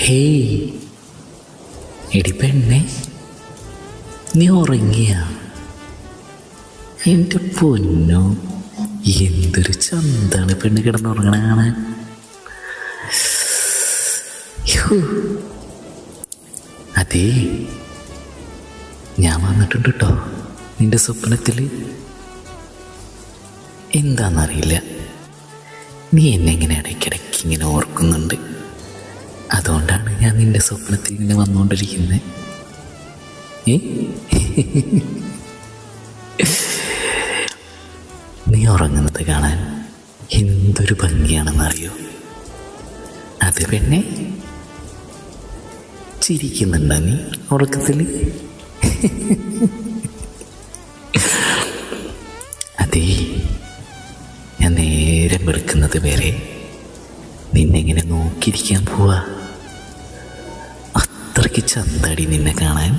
Hey എടി പെണ്ണെ, നീ ഉറങ്ങിയ? എൻ്റെ പൊന്നോ, എന്തൊരു ചന്താണ് പെണ്ണ് കിടന്നുറങ്ങണ കാണാൻ. അതേ, ഞാൻ വന്നിട്ടുണ്ട് കേട്ടോ നിന്റെ സ്വപ്നത്തിൽ. എന്താണെന്നറിയില്ല, നീ എന്നെ ഇങ്ങനെ ഇടയ്ക്കിടയ്ക്ക് ഇങ്ങനെ ഓർക്കുന്നുണ്ട്. അതുകൊണ്ടാണ് ഞാൻ നിന്റെ സ്വപ്നത്തിൽ ഇങ്ങനെ വന്നുകൊണ്ടിരിക്കുന്നത്. നീ ഉറങ്ങുന്നത് കാണാൻ എന്തൊരു ഭംഗിയാണെന്നറിയോ? അത് പെണ്ണെ, ചിരിക്കുന്നുണ്ടോ നീ ഉറക്കത്തിൽ? അതേ, ഞാൻ നേരം വെളുക്കുന്നത് വരെ നിന്നെ ഇങ്ങനെ നോക്കിയിരിക്കാൻ പോവാ. അത്രയ്ക്ക് ചന്തടി നിന്നെ കാണാൻ.